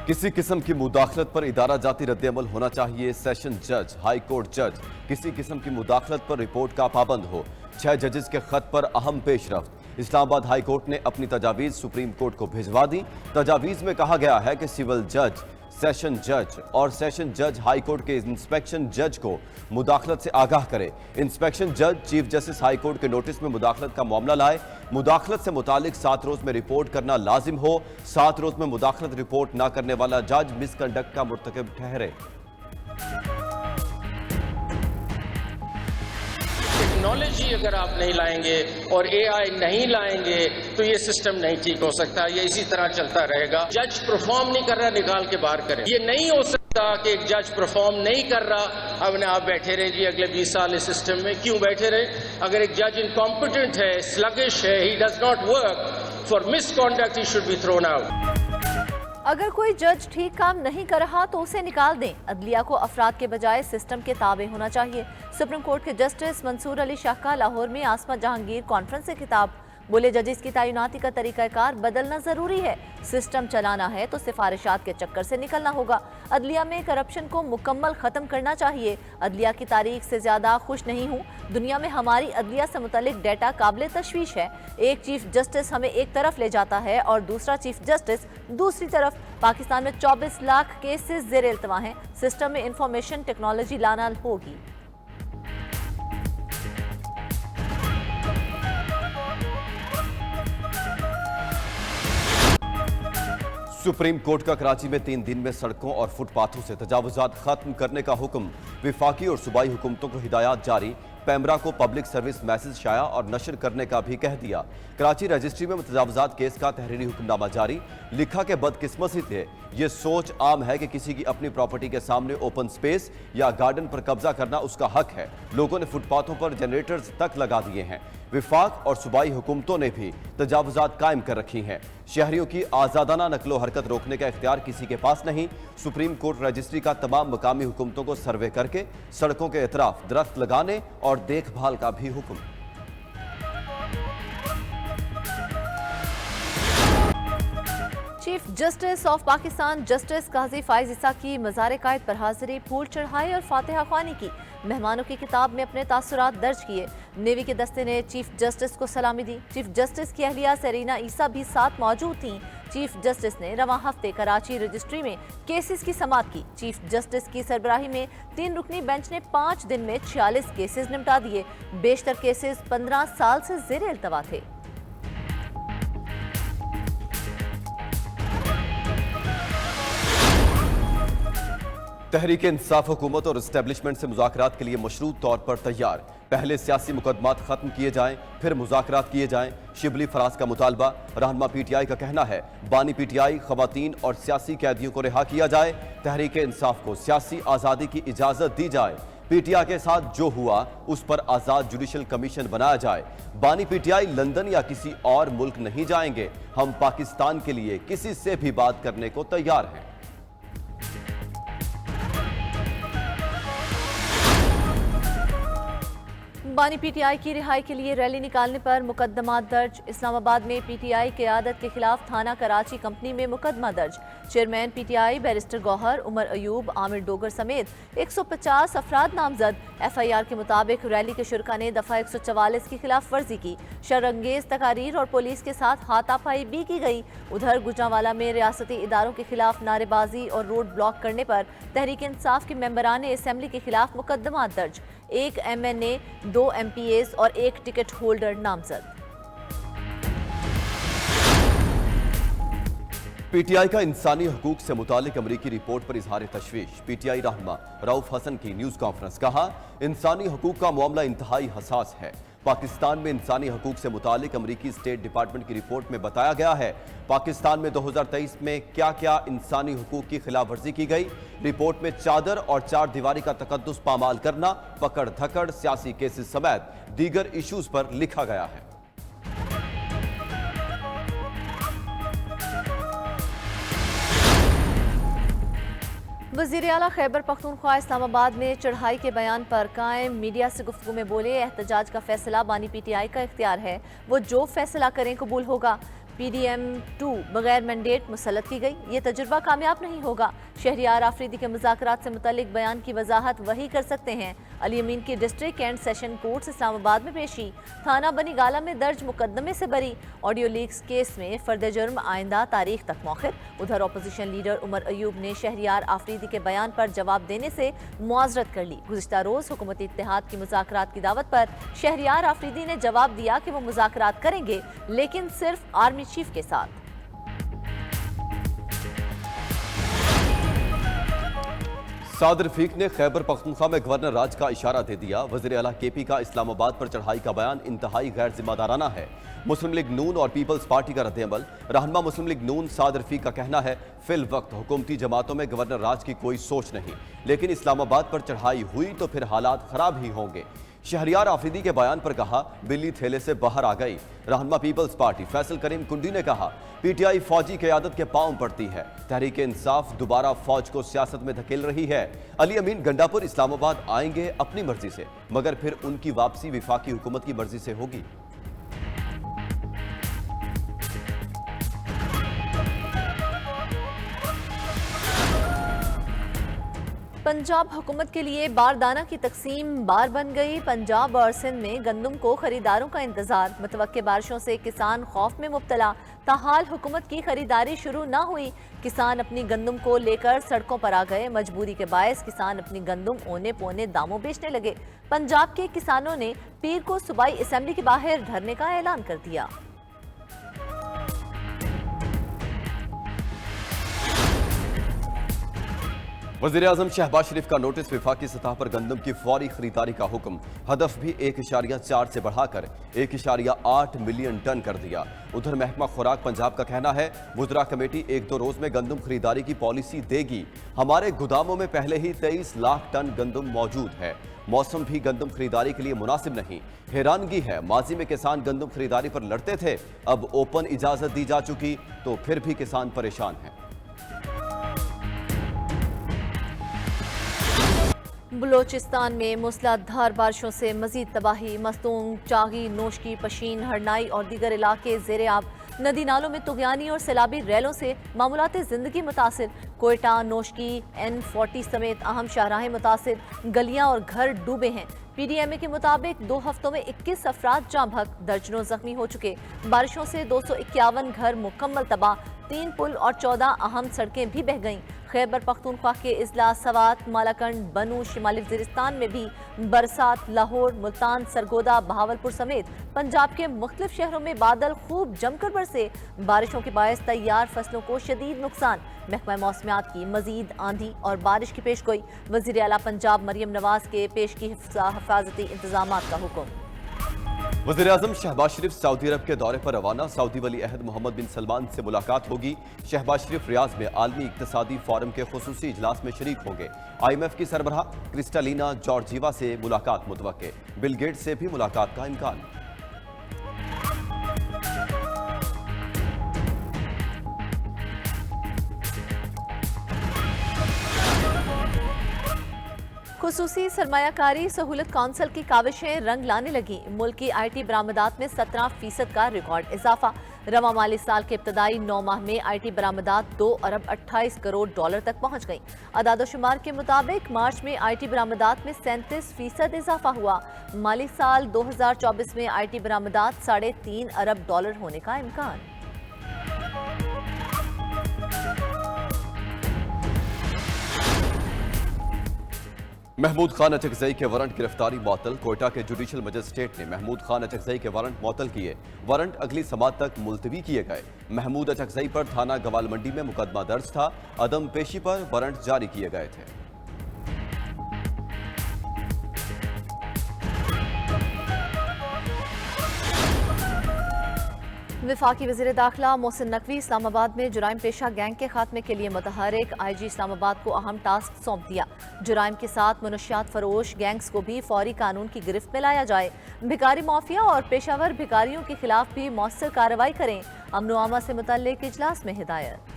किसी किस्म की मुदाखलत पर इदारा जाती रद्दअमल होना चाहिए। सेशन जज, हाई कोर्ट जज किसी किस्म की मुदाखलत पर रिपोर्ट का पाबंद हो। 6 जजेस के खत पर अहम पेशरफ्त। इस्लामाबाद हाई कोर्ट ने अपनी तजावीज़ सुप्रीम कोर्ट को भिजवा दी। तजावीज़ में कहा गया है कि सिविल जज, सेशन जज और सेशन जज हाई कोर्ट के इंस्पेक्शन जज को मुदाखलत से आगाह करे। इंस्पेक्शन जज चीफ जस्टिस हाई कोर्ट के नोटिस में मुदाखलत का मामला लाए। मुदाखलत से मुतालिक 7 रोज में रिपोर्ट करना लाजिम हो। 7 रोज में मुदाखलत रिपोर्ट ना करने वाला जज मिसकंडक्ट का मुर्तकिब ठहरे। टेक्नोलॉजी अगर आप नहीं लाएंगे और एआई नहीं लाएंगे तो ये सिस्टम नहीं ठीक हो सकता। ये इसी तरह चलता रहेगा। जज परफॉर्म नहीं कर रहा, निकाल के बाहर करें। ये नहीं हो सकता कि एक जज परफॉर्म नहीं कर रहा, अब आप बैठे रहे जी अगले 20 साल इस सिस्टम में। क्यों बैठे रहे? अगर एक जज इनकॉम्पिटेंट है, स्लगिश है, he does not work, for misconduct he should be thrown out. अगर कोई जज ठीक काम नहीं कर रहा तो उसे निकाल दें। अदलिया को अफराद के बजाय सिस्टम के ताबे होना चाहिए। सुप्रीम कोर्ट के जस्टिस मंसूर अली शाह का लाहौर में आसमा जहांगीर कॉन्फ्रेंस से खिताब। बोले, जजेस की तैनाती का तरीकाकार बदलना जरूरी है। सिस्टम चलाना है तो सिफारिशात के चक्कर से निकलना होगा। अदलिया में करप्शन को मुकम्मल खत्म करना चाहिए। अदलिया की तारीख से ज्यादा खुश नहीं हूँ। दुनिया में हमारी अदलिया से मुतल्लिक डेटा काबिल तशवीश है। एक चीफ जस्टिस हमें एक तरफ ले जाता है और दूसरा चीफ जस्टिस दूसरी तरफ। पाकिस्तान में 24 लाख केसेस ज़ेर इल्तवा हैं। सिस्टम में इंफॉर्मेशन टेक्नोलॉजी लाना होगी। सुप्रीम कोर्ट का कराची में 3 दिन में सड़कों और फुटपाथों से तजावुजात खत्म करने का हुक्म। विफाकी और सूबाई हुकूमतों को हिदायत जारी। पैमरा को पब्लिक सर्विस मैसेज शाया और नशर करने का भी कह दिया। कराची रजिस्ट्री में तजावुजात केस का तहरीरी हुक्मनामा जारी। लिखा के बदकिस्मती थे, ये सोच आम है कि किसी की अपनी प्रॉपर्टी के सामने ओपन स्पेस या गार्डन पर कब्जा करना उसका हक है। लोगों ने फुटपाथों पर जनरेटर्स तक लगा दिए हैं। विफाक और सूबाई हुकूमतों ने भी तजावुजात कायम कर रखी हैं। शहरियों की आज़ादाना नकलो हरकत रोकने का इख्तियार किसी के पास नहीं। सुप्रीम कोर्ट रजिस्ट्री का तमाम मकामी हुकूमतों को सर्वे करके सड़कों के इतराफ दरख्त लगाने और देखभाल का भी हुक्म। Chief justice of Pakistan justice Qazi Faez Isa की मज़ार कायद पर हाजिरी, फूल चढ़ाए और फातिहा ख्वानी की। मेहमानों की किताब में अपने तासुरात दर्ज किए। नेवी के दस्ते ने चीफ जस्टिस को सलामी दी। चीफ जस्टिस की अहलिया सेरीना ईसा भी साथ मौजूद थीं। चीफ जस्टिस ने रवां हफ्ते कराची रजिस्ट्री में केसेस की समाअत की। चीफ जस्टिस की सरबराही में 3 रुकनी बेंच ने 5 दिन में 46 केसेस निपटा दिए। बेशतर केसेस 15 साल से ज़ेर इल्तवा थे। तहरीक इंसाफ हुकूमत और इस्टेब्लिशमेंट से मुज़ाकरात के लिए मशरूत तौर पर तैयार। पहले सियासी मुकदमात खत्म किए जाएं, फिर मुज़ाकरात किए जाएं। शिबली फराज का मुतालबा। रहनुमा पीटीआई का कहना है, बानी पीटीआई खवातीन और सियासी कैदियों को रिहा किया जाए। तहरीक इंसाफ को सियासी आज़ादी की इजाज़त दी जाए। पीटीआई के साथ जो हुआ उस पर आज़ाद जुडिशल कमीशन बनाया जाए। बानी पीटीआई लंदन या किसी और मुल्क नहीं जाएंगे। हम पाकिस्तान के लिए किसी से भी बात करने को तैयार हैं। बानी पीटीआई की रिहाई के लिए रैली निकालने पर मुकदमा दर्ज। इस्लामाबाद में पीटीआई क़यादत के खिलाफ थाना कराची कंपनी में मुकदमा दर्ज। Chairman PTI barrister Gohar, Umar Ayub, Aamir Dogar समेत 150 अफराद नामजद। एफआईआर के मुताबिक रैली के शुरका ने दफा 144 की खिलाफ वर्जी की। शरअंगेज तकारीर और पुलिस के साथ हाथापाई भी की गई। उधर गुजरांवाला में रियासती इदारों के खिलाफ नारेबाजी और रोड ब्लॉक करने पर तहरीक इंसाफ के मेंबरान असम्बली के खिलाफ मुकदमा दर्ज। 1 MNA, 2 MPAs और 1 टिकट होल्डर नामजद। पीटीआई का इंसानी हकूक से मुतालिक अमरीकी रिपोर्ट पर इजहार तशवीश। पीटीआई रहनुमा रऊफ हसन की न्यूज कॉन्फ्रेंस। कहा, इंसानी हकूक का मामला इंतहाई हसास है। पाकिस्तान में इंसानी हकूक से मुतालिक अमरीकी स्टेट डिपार्टमेंट की रिपोर्ट में बताया गया है पाकिस्तान में 2023 में क्या क्या इंसानी हकूक की खिलाफ वर्जी की गई। रिपोर्ट में चादर और 4 दीवारी का तकद्दुस पामाल करना, पकड़ धकड़, सियासी केसेस समेत दीगर इशूज पर लिखा गया है। वज़ीर आला खैबर पख्तूनख्वा इस्लामाबाद में चढ़ाई के बयान पर कायम मीडिया से गुफ्तगू में बोले, एहतजाज का फैसला बानी पीटीआई का इख्तियार है, वो जो फैसला करें कबूल होगा। PDM-2 बगैर मैंडेट मुसल्लत की गई। ये तजुर्बा कामयाब नहीं होगा। शहरियार आफरीदी के मुज़ाकरात से मुतल्लिक बयान की वजाहत वही कर सकते हैं। अली अमीन की district and session court Islamabad में पेशी। थाना बनी गाला में दर्ज मुकदमे से बरी। ऑडियो लीक्स केस में फर्द जुर्म आइंदा तारीख तक मौखिर। उधर अपोजिशन लीडर उमर अयूब ने शहरियार आफरीदी के बयान पर जवाब देने से मुआजरत कर ली। गुज़िश्ता रोज हुकूमती इत्तेहाद की मुज़ाकरात की दावत पर शहरियार आफरीदी ने जवाब दिया कि वो मुज़ाकरात करेंगे, लेकिन सिर्फ आर्मी चीफ के साथ। साद रफीक ने खैबर पख्तूनख्वा में गवर्नर राज का इशारा दे दिया। वज़ीर आला केपी का इस्लामाबाद पर चढ़ाई का बयान इंतहाई गैर जिम्मेदाराना है। मुस्लिम लीग नून और पीपल्स पार्टी का रद्द-ए-अमल। रहनुमा मुस्लिम लीग नून साद रफीक का कहना है, फिल वक्त हुकूमती जमातों में गवर्नर राज की कोई सोच नहीं, लेकिन इस्लामाबाद पर चढ़ाई हुई तो फिर हालात खराब ही होंगे। शहरियार आफरीदी के बयान पर कहा, बिल्ली थैले से बाहर आ गई। रहनुमा पीपल्स पार्टी फैसल करीम कुंडी ने कहा, पीटीआई फौजी क़यादत के पांव पड़ती है। तहरीक इंसाफ दोबारा फौज को सियासत में धकेल रही है। अली अमीन गंडापुर इस्लामाबाद आएंगे अपनी मर्जी से, मगर फिर उनकी वापसी विफाकी हुकूमत की मर्जी से होगी। पंजाब हुकूमत के लिए बारदाना की तकसीम बार बन गई। पंजाब और सिंध में गंदम को खरीदारों का इंतजार। मुतवक्के बारिशों से किसान खौफ में मुब्तला। ताहाल हुकूमत की खरीदारी शुरू न हुई। किसान अपनी गंदम को लेकर सड़कों पर आ गए। मजबूरी के बायस किसान अपनी गंदम औने पौने दामों बेचने लगे। पंजाब के किसानों ने पीर को सूबाई असेंबली के बाहर धरने का ऐलान कर दिया। वज़ीर-ए-आज़म शहबाज शरीफ का नोटिस। विफाकी सतह पर गंदम की फौरी खरीदारी का हुक्म। हदफ भी 1.4 से बढ़ाकर 1.8 मिलियन टन कर दिया। उधर महकमा खुराक पंजाब का कहना है, वुज़रा कमेटी 1-2 रोज में गंदम खरीदारी की पॉलिसी देगी। हमारे गोदामों में पहले ही 23 लाख टन गंदम मौजूद है। मौसम भी गंदम खरीदारी के लिए मुनासिब नहीं। हैरानगी है, माजी में किसान गंदम खरीदारी पर लड़ते थे, अब ओपन इजाजत दी जा चुकी तो फिर भी किसान परेशान है। बलोचिस्तान में मूसलाधार बारिशों से मजीद तबाही। मस्तूंग, चागी, नोशकी, पशीन, हरनाई और दीगर इलाके ज़ेरे आब। नदी नालों में तुगयानी और सैलाबी रैलों से मामूलात ज़िंदगी मुतासिर। कोयटा, नोशकी, N40 समेत अहम शाहराहें मुतासिर। गलियां और घर डूबे हैं। PDMA के मुताबिक 2 हफ्तों में 21 अफराद जाँ भक, दर्जनों जख्मी हो चुके। बारिशों से 251 घर मुकम्मल तबाह। 3 पुल और 14 अहम सड़कें भी बह गईं। खैबर पख्तूनख्वा के इजला, सवात, मालाकंड, बनू, शिमाली वज़ीरिस्तान में भी बरसात। लाहौर, मुल्तान, सरगोदा, बहावलपुर समेत पंजाब के मुख्तलिफ शहरों में बादल खूब जमकर बरसे। बारिशों के बायस तैयार फसलों को शदीद नुकसान। महकमा मौसमियात की मजीद आंधी और बारिश की पेशगोई। वज़ीर आला पंजाब मरियम नवाज के पेश की हिफाजती इंतजामात का हुक्म। वज़ीर-ए-आज़म शहबाज शरीफ सऊदी अरब के दौरे पर रवाना। सऊदी वली अहद मोहम्मद बिन सलमान से मुलाकात होगी। शहबाज शरीफ रियाज में आलमी इक्तिसादी फोरम के खुसूसी इजलास में शरीक होंगे। IMF की सरबराह क्रिस्टालिना जॉर्जीवा से मुलाकात मुतवक्के। बिल गेट्स से भी मुलाकात का इम्कान। खुसूसी सरमायाकारी सहूलत काउंसिल की काविशें रंग लाने लगी। मुल्क की IT बरामदात में 17% का रिकॉर्ड इजाफा। रवा माली साल के इब्तदाई 9 माह में IT बरामदात 2 अरब 28 करोड़ डॉलर तक पहुँच गई। अदादोशुमार के मुताबिक मार्च में IT बरामदात में 37% इजाफा हुआ। माली साल 2024 में IT बरामदात 3.5 अरब डॉलर होने का इम्कान। महमूद खान अचकजई के वारंट गिरफ्तारी मुअत्तल। कोयटा के जुडिशल मजिस्ट्रेट ने महमूद खान अचकजई के वारंट मुअत्तल किए। वारंट अगली समाअत तक मुलतवी किए गए। महमूद अचकजई पर थाना गवाल मंडी में मुकदमा दर्ज था। अदम पेशी पर वारंट जारी किए गए थे। वफाकी वज़ीर दाखिला मोहसिन नकवी इस्लामाबाद में जुराइम पेशा गैंग के खात्मे के लिए मुतहरिक IG इस्लामाबाद को अहम टास्क सौंप दिया। जुराइम के साथ मनशियात फरोश गैंग्स को भी फौरी कानून की गिरफ्त में लाया जाए। भिकारी माफिया और पेशावर भिकारियों के खिलाफ भी मौसर कार्रवाई करें। अमन व अमा से मुतल्लिक इजलास में हिदायत।